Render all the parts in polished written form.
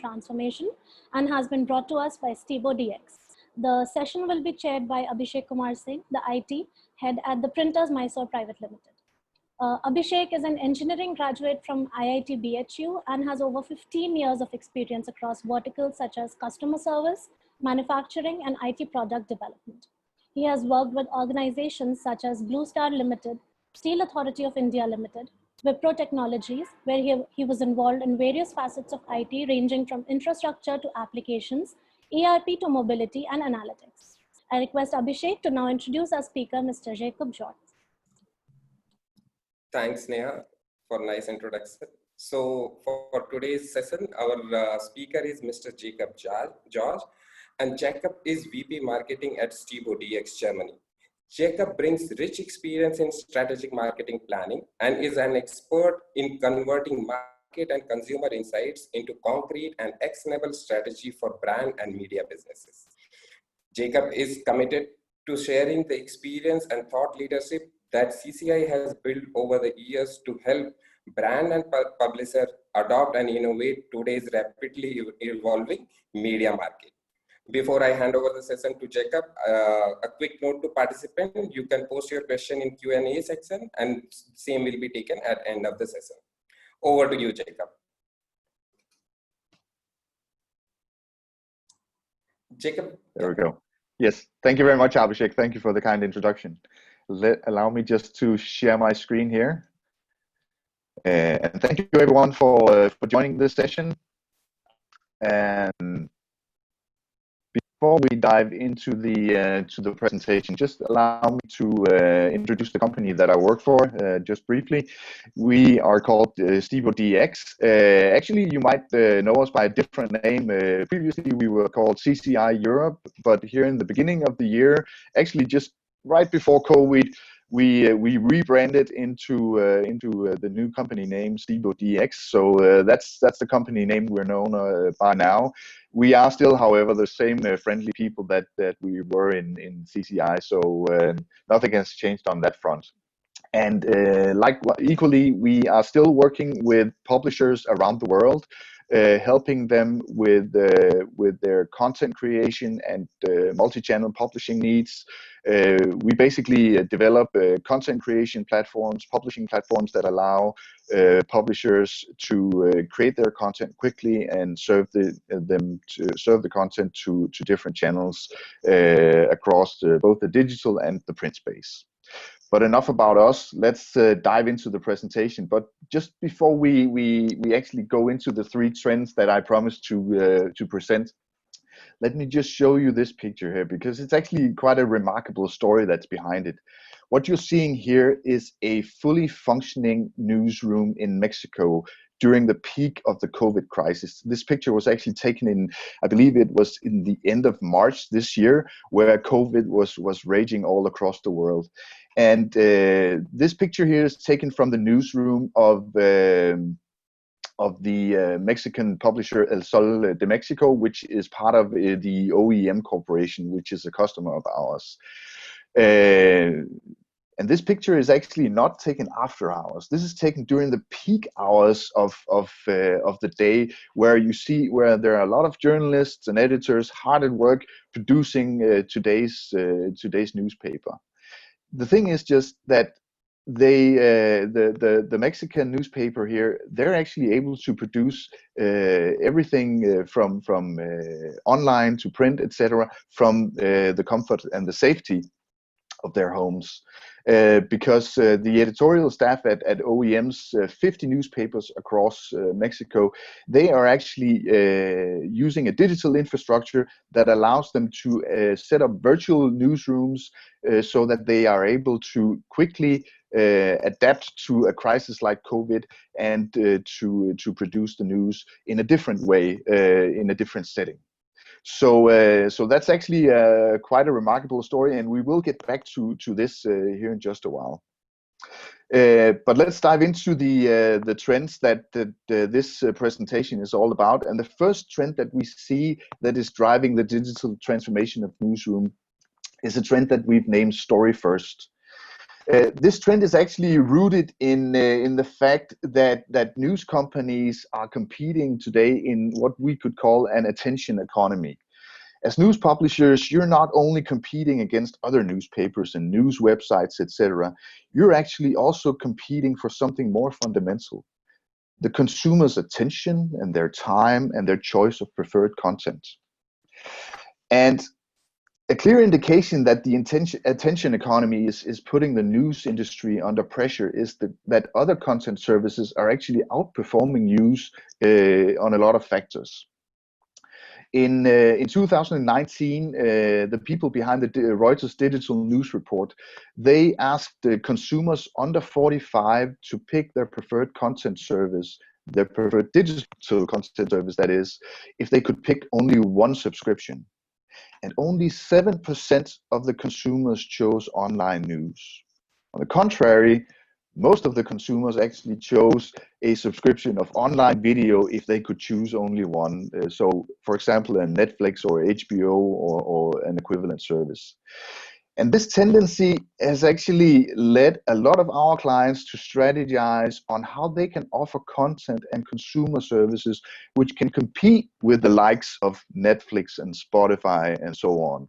transformation and has been brought to us by Stebo DX. The session will be chaired by Abhishek Kumar Singh, the IT head at the Printers Mysore Private Limited. Abhishek is an engineering graduate from IIT BHU and has over 15 years of experience across verticals such as customer service, manufacturing, and IT product development. He has worked with organizations such as Blue Star Limited, Steel Authority of India Limited, Wipro Technologies, where he was involved in various facets of IT ranging from infrastructure to applications, ERP to mobility and analytics. I request Abhishek to now introduce our speaker, Mr. Jacob George. Thanks, Neha, for nice introduction. So for today's session, our speaker is Mr. Jacob George, and Jacob is VP Marketing at Stebo DX Germany. Jacob brings rich experience in strategic marketing planning and is an expert in converting market and consumer insights into concrete and actionable strategy for brand and media businesses. Jacob is committed to sharing the experience and thought leadership that CCI has built over the years to help brand and publisher adopt and innovate today's rapidly evolving media market. Before I hand over the session to Jacob, a quick note to participants: you can post your question in Q&A section and same will be taken at end of the session. Over to you, Jacob. Jacob. There we go. Yes, thank you very much, Abhishek. Thank you for the kind introduction. Allow me just to share my screen here. And thank you everyone for joining this session. And before we dive into the presentation, just allow me to introduce the company that I work for just briefly. We are called Stebo DX. Actually, you might know us by a different name. Previously, we were called CCI Europe, but here in the beginning of the year, actually just right before COVID, we rebranded into the new company name Stebo DX. So that's the company name we're known by now. We are still, however, the same friendly people that we were in CCI. So nothing has changed on that front. And equally, we are still working with publishers around the world, helping them with their content creation and multi-channel publishing needs. We basically develop content creation platforms, publishing platforms that allow publishers to create their content quickly and serve the content to different channels across both the digital and the print space. But enough about us. Let's dive into the presentation. But just before we actually go into the three trends that I promised to present, let me just show you this picture here, because it's actually quite a remarkable story that's behind it. What you're seeing here is a fully functioning newsroom in Mexico during the peak of the COVID crisis. This picture was actually taken in, I believe it was in the end of March this year, where COVID was raging all across the world. And this picture here is taken from the newsroom of the Mexican publisher El Sol de Mexico, which is part of the OEM Corporation, which is a customer of ours. And this picture is actually not taken after hours. This is taken during the peak hours of the day, where there are a lot of journalists and editors hard at work producing today's newspaper. The thing is just that the Mexican newspaper here, they're actually able to produce everything from online to print, etc., from the comfort and the safety of their homes, because the editorial staff at OEM's 50 newspapers across Mexico, they are actually using a digital infrastructure that allows them to set up virtual newsrooms so that they are able to quickly adapt to a crisis like COVID and to produce the news in a different way, in a different setting. So that's actually quite a remarkable story, and we will get back to this here in just a while. But let's dive into the trends that this presentation is all about. And the first trend that we see that is driving the digital transformation of newsroom is a trend that we've named Story First. This trend is actually rooted in the fact that news companies are competing today in what we could call an attention economy. As news publishers, you're not only competing against other newspapers and news websites, etc. You're actually also competing for something more fundamental: the consumer's attention and their time and their choice of preferred content. And a clear indication that the attention economy is putting the news industry under pressure is that other content services are actually outperforming news on a lot of factors. In 2019, the people behind the Reuters digital news report, they asked consumers under 45 to pick their preferred content service, their preferred digital content service, that is, if they could pick only one subscription. And only 7% of the consumers chose online news. On the contrary, most of the consumers actually chose a subscription of online video if they could choose only one. So, for example, a Netflix or HBO or an equivalent service. And this tendency has actually led a lot of our clients to strategize on how they can offer content and consumer services which can compete with the likes of Netflix and Spotify and so on.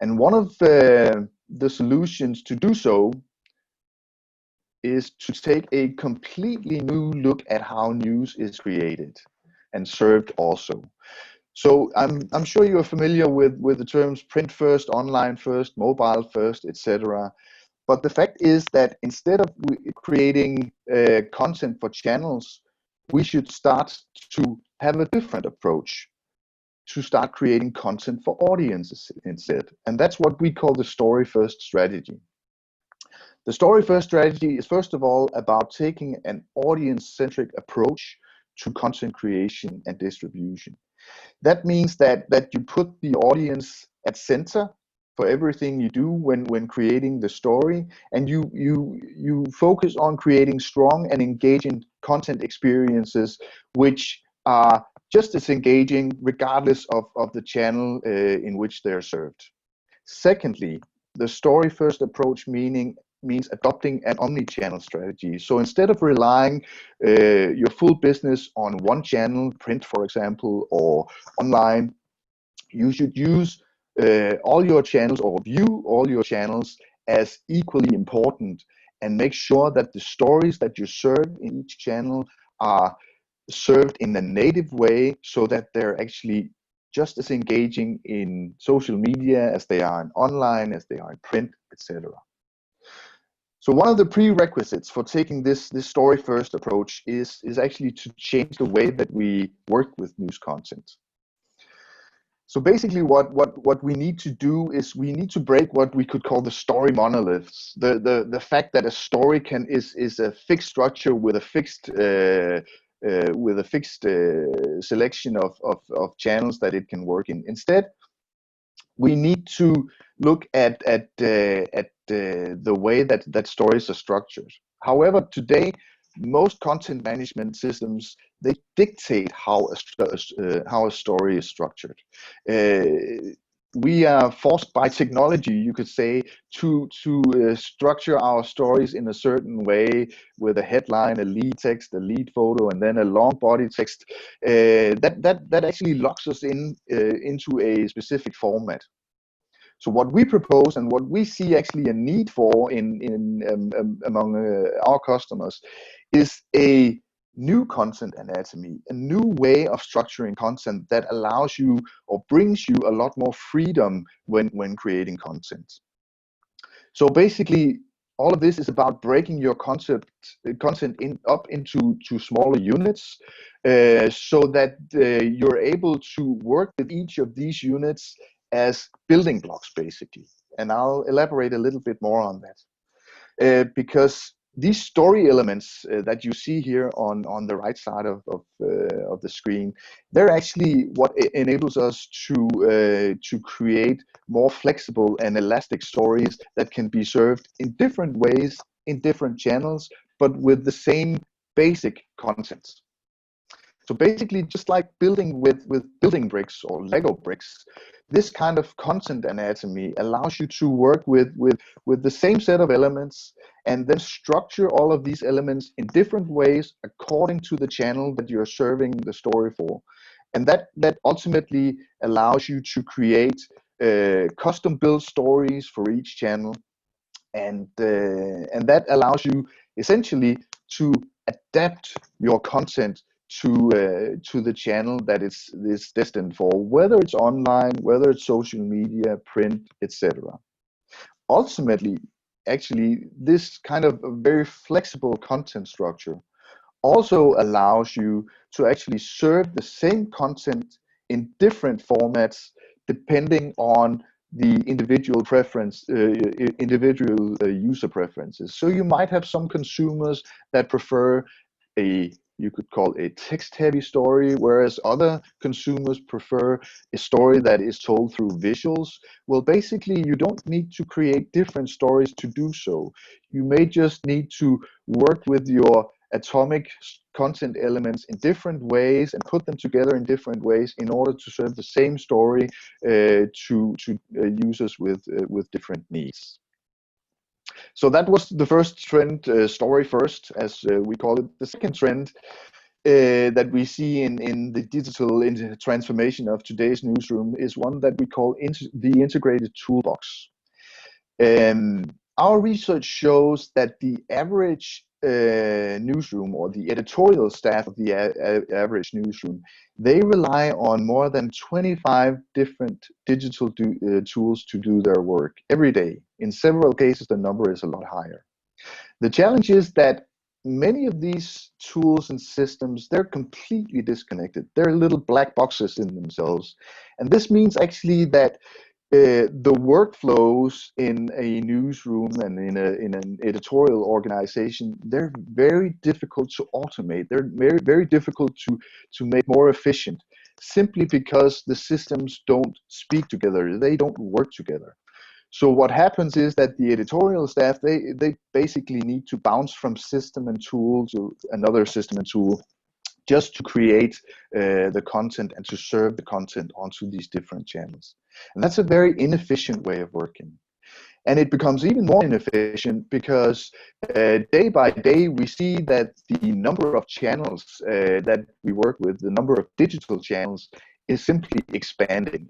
And one of the solutions to do so is to take a completely new look at how news is created and served also. So I'm sure you're familiar with the terms print first, online first, mobile first, etc. But the fact is that instead of creating content for channels, we should start to have a different approach, to start creating content for audiences instead. And that's what we call the story first strategy. The story first strategy is first of all about taking an audience-centric approach to content creation and distribution. That means that you put the audience at center for everything you do when creating the story, and you focus on creating strong and engaging content experiences which are just as engaging regardless of the channel in which they're served. Secondly, the story first approach means adopting an omni-channel strategy. So instead of relying your full business on one channel, print for example, or online, you should use all your channels, or view all your channels as equally important, and make sure that the stories that you serve in each channel are served in a native way, so that they're actually just as engaging in social media as they are in online, as they are in print, etc. So one of the prerequisites for taking this story first approach is actually to change the way that we work with news content. So basically what we need to do is we need to break what we could call the story monoliths. The fact that a story is a fixed structure with a fixed selection of channels that it can work in. Instead, we need to look at the way that stories are structured. However, today, most content management systems, they dictate how a story is structured. We are forced by technology, you could say, to structure our stories in a certain way, with a headline, a lead text, a lead photo, and then a long body text that actually locks us into a specific format. So what we propose and what we see actually a need for among our customers is a new content anatomy, a new way of structuring content that allows you or brings you a lot more freedom when creating content. So basically, all of this is about breaking your content up into smaller units, so that you're able to work with each of these units as building blocks, basically. And I'll elaborate a little bit more on that. Because these story elements that you see here on the right side of the screen, they're actually what enables us to create more flexible and elastic stories that can be served in different ways, in different channels, but with the same basic content. So basically, just like building with building bricks or Lego bricks, this kind of content anatomy allows you to work with the same set of elements and then structure all of these elements in different ways according to the channel that you're serving the story for. And that ultimately allows you to create custom built stories for each channel. And that allows you essentially to adapt your content to the channel that it's destined for, whether it's online, whether it's social media, print, etc. Ultimately, actually, this kind of very flexible content structure also allows you to actually serve the same content in different formats depending on the individual preference, individual user preferences. So you might have some consumers that prefer you could call a text-heavy story, whereas other consumers prefer a story that is told through visuals. Well, basically, you don't need to create different stories to do so. You may just need to work with your atomic content elements in different ways and put them together in different ways in order to serve the same story to users with different needs. So that was the first trend, story first, as we call it. The second trend that we see in the digital transformation of today's newsroom is one that we call the integrated toolbox. Our research shows that the average newsroom, or the editorial staff of the average newsroom, they rely on more than 25 different digital tools to do their work every day. In several cases, the number is a lot higher. The challenge is that many of these tools and systems, they're completely disconnected. They're little black boxes in themselves. And this means actually that the workflows in a newsroom and in an editorial organization, they're very difficult to automate. They're very, very difficult to make more efficient, simply because the systems don't speak together. They don't work together. So what happens is that the editorial staff, they basically need to bounce from system and tool to another system and tool just to create the content and to serve the content onto these different channels. And that's a very inefficient way of working. And it becomes even more inefficient because day by day we see that the number of channels that we work with, the number of digital channels, is simply expanding.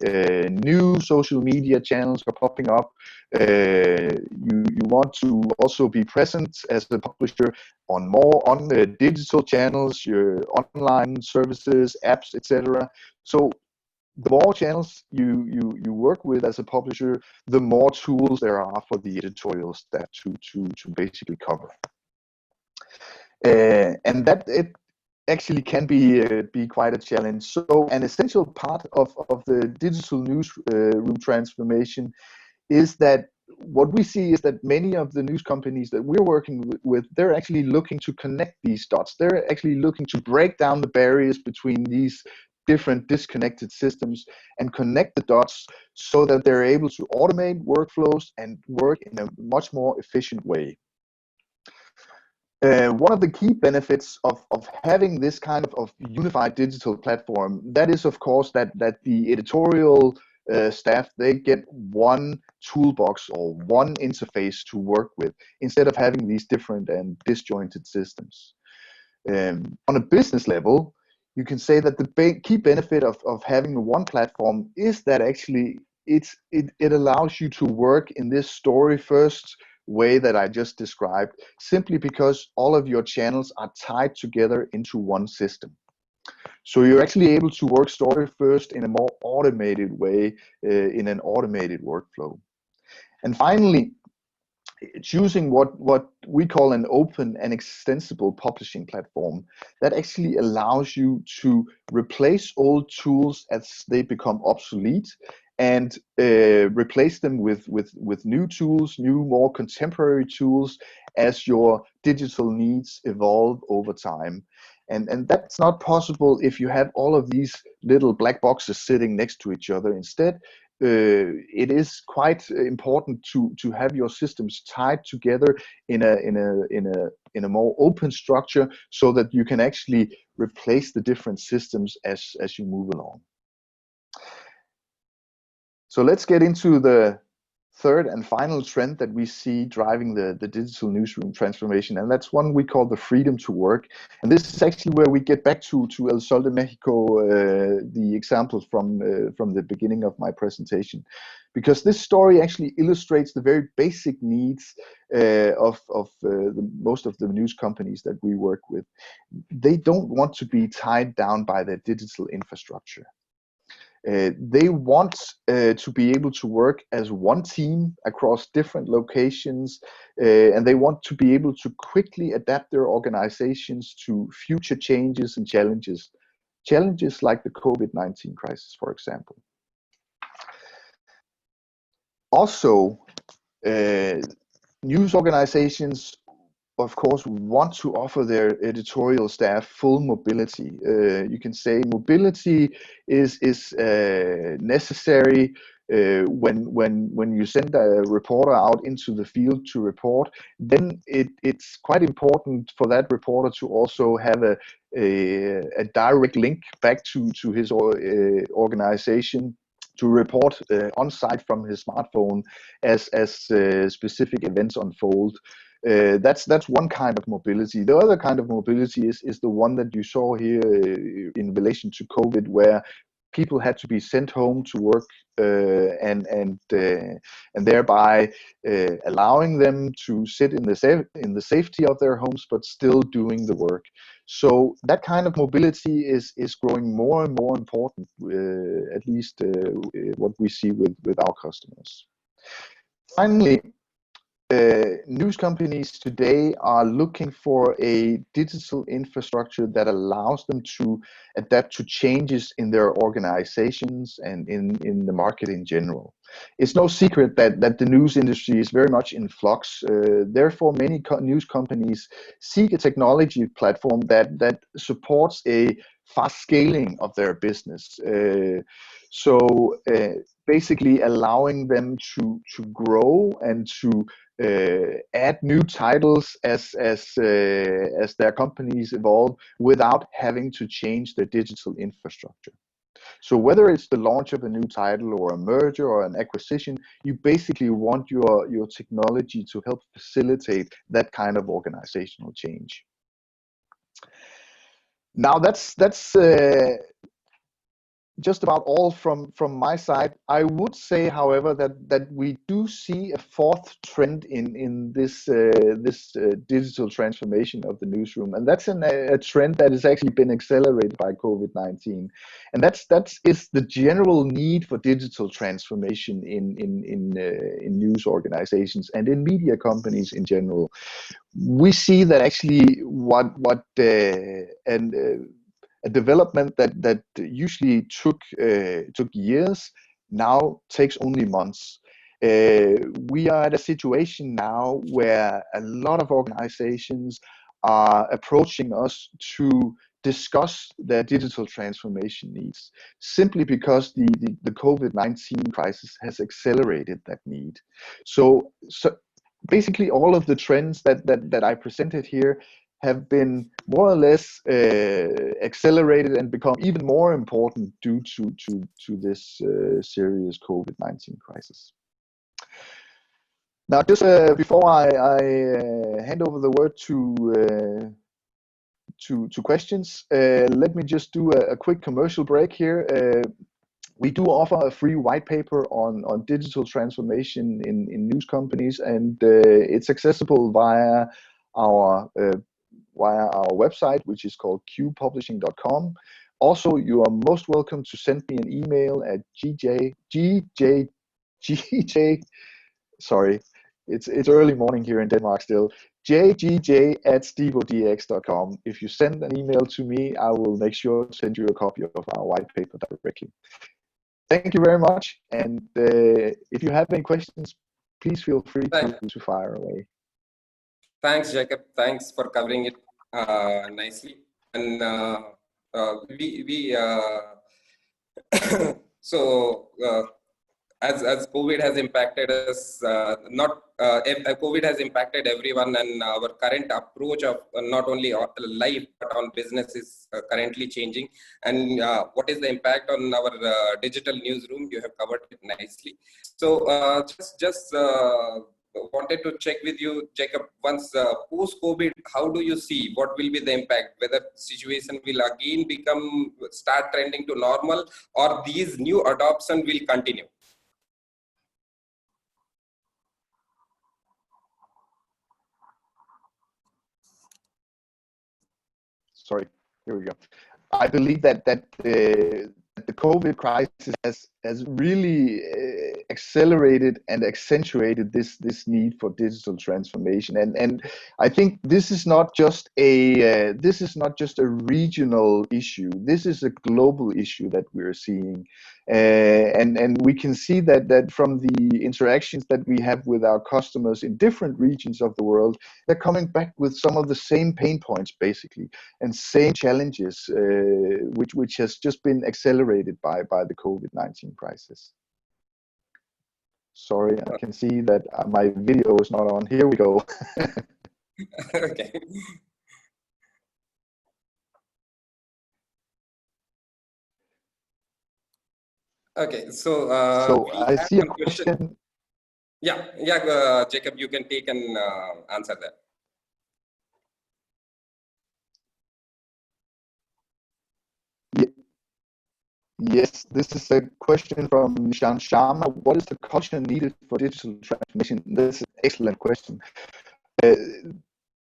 New social media channels are popping up. You want to also be present as a publisher on the digital channels, your online services, apps, etc. So the more channels you work with as a publisher, the more tools there are for the editorial staff to basically cover. And that it actually can be quite a challenge. So an essential part of the digital newsroom transformation is that what we see is that many of the news companies that we're working with, they're actually looking to connect these dots. They're actually looking to break down the barriers between these different disconnected systems and connect the dots so that they're able to automate workflows and work in a much more efficient way. One of the key benefits of having this kind of unified digital platform, that is, of course, that the editorial staff, they get one toolbox or one interface to work with instead of having these different and disjointed systems. On a business level, you can say that the key benefit of having one platform is that actually it allows you to work in this story first way that I just described, simply because all of your channels are tied together into one system. So you're actually able to work story first in a more automated way, in an automated workflow. And finally, choosing what we call an open and extensible publishing platform that actually allows you to replace old tools as they become obsolete and replace them with new tools, new, more contemporary tools as your digital needs evolve over time. And that's not possible if you have all of these little black boxes sitting next to each other. Instead, it is quite important to have your systems tied together in a more open structure so that you can actually replace the different systems as you move along. So let's get into the third and final trend that we see driving the digital newsroom transformation, and that's one we call the freedom to work. And this is actually where we get back to El Sol de Mexico, the example from the beginning of my presentation, because this story actually illustrates the very basic needs of most of the news companies that we work with. They don't want to be tied down by their digital infrastructure. They want to be able to work as one team across different locations, and they want to be able to quickly adapt their organizations to future changes and challenges like the COVID-19 crisis, for example. Also, news organizations, of course, want to offer their editorial staff full mobility. You can say mobility is necessary when you send a reporter out into the field to report. Then it's quite important for that reporter to also have a direct link back to his organization, to report on site from his smartphone as specific events unfold. That's one kind of mobility. The other kind of mobility is the one that you saw here in relation to COVID, where people had to be sent home to work, and thereby allowing them to sit in the safety of their homes, but still doing the work. So that kind of mobility is growing more and more important, at least what we see with our customers. Finally, news companies today are looking for a digital infrastructure that allows them to adapt to changes in their organizations and in the market in general. It's no secret that the news industry is very much in flux. Therefore, many news companies seek a technology platform that supports a fast scaling of their business. Basically allowing them to grow and to add new titles as their companies evolve without having to change their digital infrastructure. So whether it's the launch of a new title or a merger or an acquisition, you basically want your technology to help facilitate that kind of organizational change. Now that's just about all from my side. I would say, however, that we do see a fourth trend in this digital transformation of the newsroom, and that's a trend that has actually been accelerated by COVID-19, and that's the general need for digital transformation in news organizations and in media companies in general. We see that actually a development that usually took years now takes only months. We are at a situation now where a lot of organizations are approaching us to discuss their digital transformation needs, simply because the COVID-19 crisis has accelerated that need. So basically all of the trends that I presented here have been more or less accelerated and become even more important due to this serious COVID-19 crisis. Now, just before I hand over the word to questions, let me just do a quick commercial break here. We do offer a free white paper on digital transformation in news companies, and it's accessible via our website, which is called qpublishing.com. Also, you are most welcome to send me an email at sorry, it's early morning here in Denmark still, jgj@stebodx.com. If you send an email to me, I will make sure to send you a copy of our white paper directly. Thank you very much, and if you have any questions, please feel free to fire away. Thanks, Jacob. Thanks for covering it nicely. And as COVID has impacted us, COVID has impacted everyone, and our current approach of not only life but on business is currently changing. And what is the impact on our digital newsroom? You have covered it nicely. So just wanted to check with you, Jacob. Once post-COVID, how do you see what will be the impact? Whether situation will again start trending to normal, or these new adoption will continue? Sorry, here we go. I believe that the COVID crisis has really accelerated and accentuated this need for digital transformation, and I think this is not just a regional issue. This is a global issue that we're seeing, and we can see that from the interactions that we have with our customers in different regions of the world, they're coming back with some of the same pain points basically, and same challenges, which has just been accelerated by the COVID-19 crisis. Sorry, I can see that my video is not on. Here we go. Okay. Okay, so I see a question. Yeah, Jacob, you can take and answer that. Yes, this is a question from Nishan Sharma. What is the culture needed for digital transformation? That's an excellent question.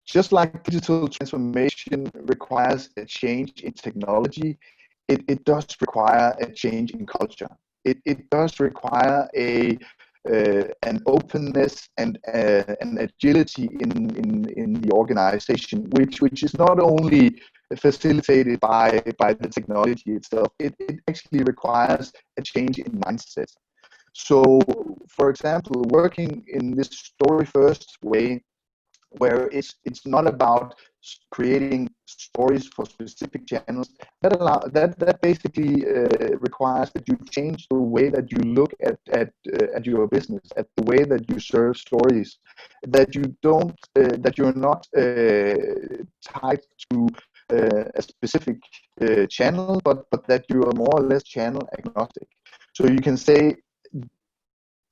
Just like digital transformation requires a change in technology, it does require a change in culture. It does require an openness and an agility in the organization, which is not only facilitated by the technology itself. It actually requires a change in mindset. So, for example, working in this story first way, where it's not about creating stories for specific channels, that basically requires that you change the way that you look at your business, at the way that you serve stories, that you're not tied to a specific channel, but that you are more or less channel agnostic. So you can say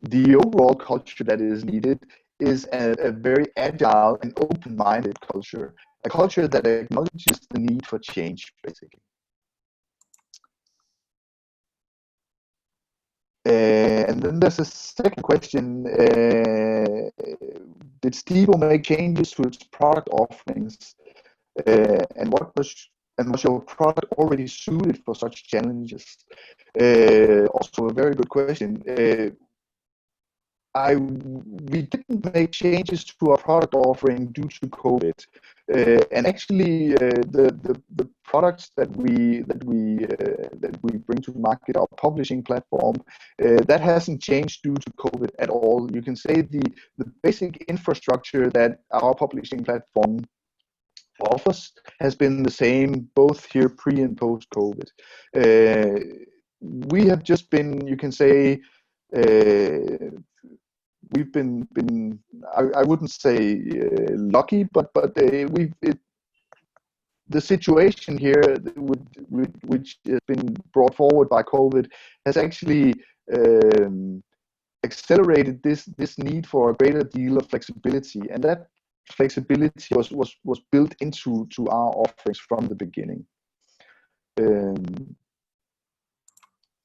the overall culture that is needed is a very agile and open-minded culture, a culture that acknowledges the need for change, basically. And then there's a second question. Did Stibo make changes to its product offerings? And was your product already suited for such challenges? Also a very good question. We didn't make changes to our product offering due to COVID, and actually the products that we bring to market, our publishing platform, that hasn't changed due to COVID at all. You can say the basic infrastructure that our publishing platform offers has been the same both here pre and post COVID. We have just been, you can say, we've been I wouldn't say lucky, but the situation here which has been brought forward by COVID has actually accelerated this need for a greater deal of flexibility, and that flexibility was built into our offerings from the beginning.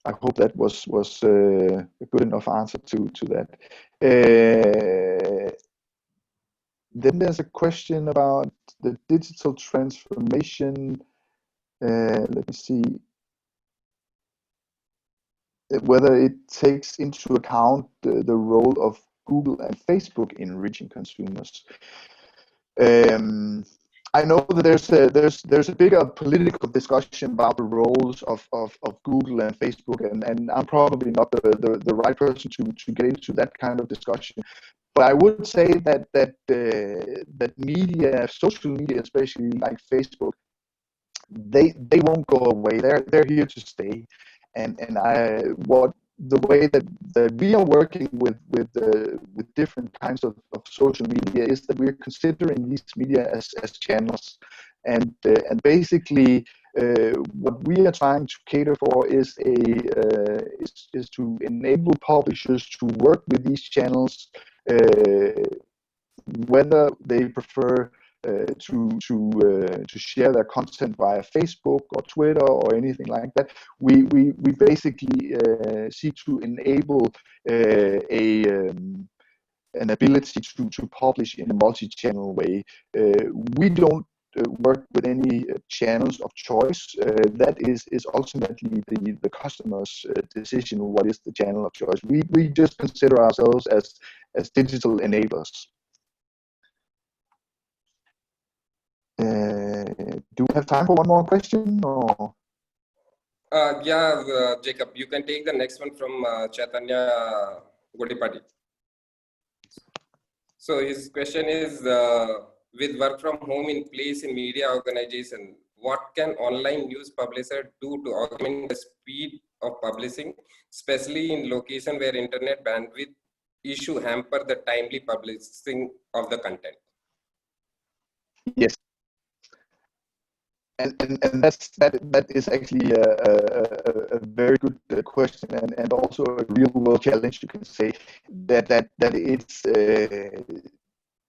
I hope that was a good enough answer to that. Then there's a question about the digital transformation. Let me see. Whether it takes into account the role of Google and Facebook in reaching consumers. I know that there's a bigger political discussion about the roles of Google and Facebook, and I'm probably not the right person to get into that kind of discussion. But I would say that media, social media, especially like Facebook, they won't go away. They're here to stay. And the way that we are working with different kinds of social media is that we're considering these media as channels, and basically what we are trying to cater for is to enable publishers to work with these channels, whether they prefer to share their content via Facebook or Twitter or anything like that. We basically seek to enable an ability to publish in a multi-channel way. We don't work with any channels of choice. That is ultimately the customer's decision what is the channel of choice. We just consider ourselves as digital enablers. Do we have time for one more question? Or? Yeah, Jacob, you can take the next one from Chaitanya Godipati. So his question is, with work from home in place in media organization, what can online news publisher do to augment the speed of publishing, especially in location where internet bandwidth issue hamper the timely publishing of the content? Yes. And that is actually a very good question, and also a real world challenge. You can say that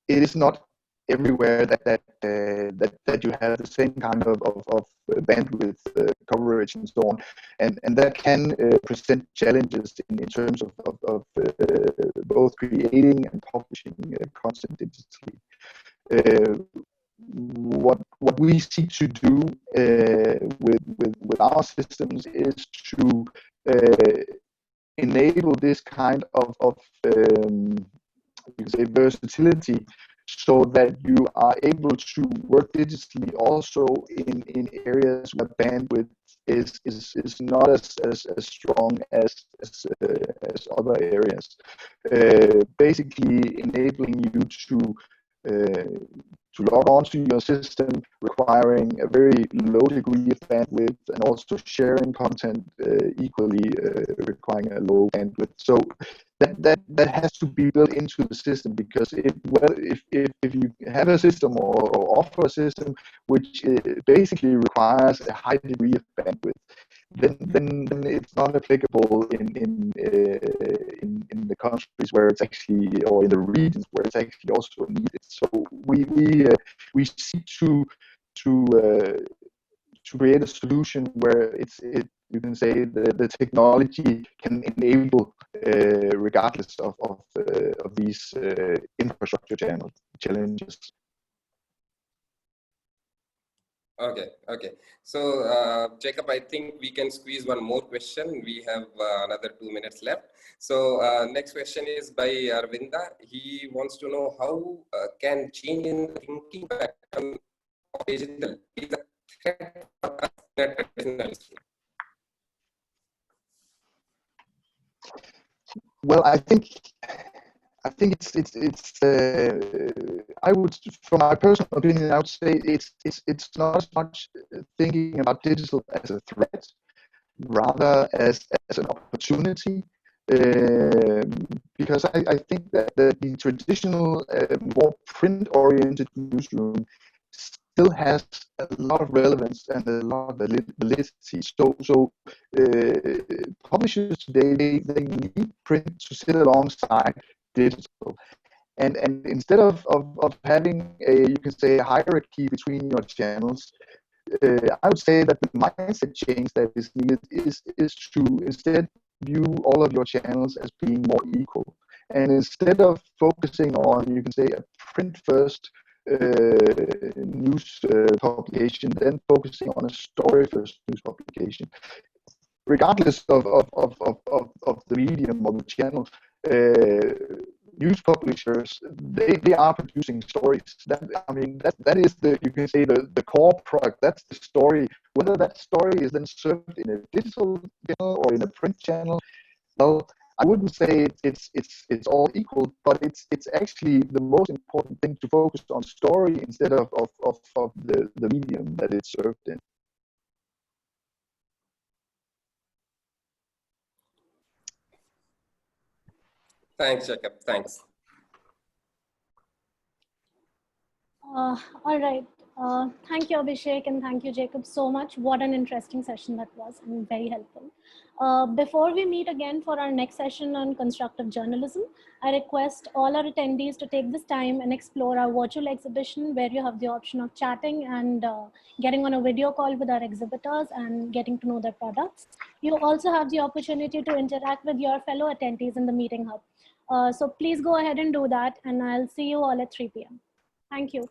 it is not everywhere that you have the same kind of bandwidth coverage and so on, and that can present challenges in terms of both creating and publishing content digitally. What we seek to do with our systems is to enable this kind of you can say versatility, so that you are able to work digitally also in areas where bandwidth is not as strong as other areas. Basically enabling you to log on to your system, requiring a very low degree of bandwidth, and also sharing content equally requiring a low bandwidth. So that has to be built into the system, because if you have a system or offer a system which basically requires a high degree of bandwidth, then it's not applicable in the countries where it's actually, or in the regions where it's actually also needed. So we seek to create a solution where you can say the technology can enable regardless of these infrastructure challenges. Okay. So, Jacob, I think we can squeeze one more question. We have another 2 minutes left. So, next question is by Arvinda. He wants to know how can change in the thinking pattern of digital be the threat for us in a traditional industry? Well, I think it's I would, from my personal opinion, I would say it's not as much thinking about digital as a threat, rather as an opportunity, because I think that the traditional more print-oriented newsroom still has a lot of relevance and a lot of validity. So publishers today, they need print to sit alongside digital. And instead of having you can say a hierarchy between your channels, I would say that the mindset change that is needed is to instead view all of your channels as being more equal. And instead of focusing on, you can say, a print first news publication, then focusing on a story first news publication, regardless of the medium or the channel. News publishers, they are producing stories. That is the, you can say, the core product. That's the story. Whether that story is then served in a digital channel or in a print channel, well, I wouldn't say it's all equal, but it's actually the most important thing to focus on story instead of the medium that it's served in. Thanks, Jacob. Thanks. All right. Thank you, Abhishek, and thank you, Jacob, so much. What an interesting session that was, and very helpful. Before we meet again for our next session on constructive journalism, I request all our attendees to take this time and explore our virtual exhibition, where you have the option of chatting and getting on a video call with our exhibitors and getting to know their products. You also have the opportunity to interact with your fellow attendees in the meeting hub. So please go ahead and do that, and I'll see you all at 3 p.m. Thank you.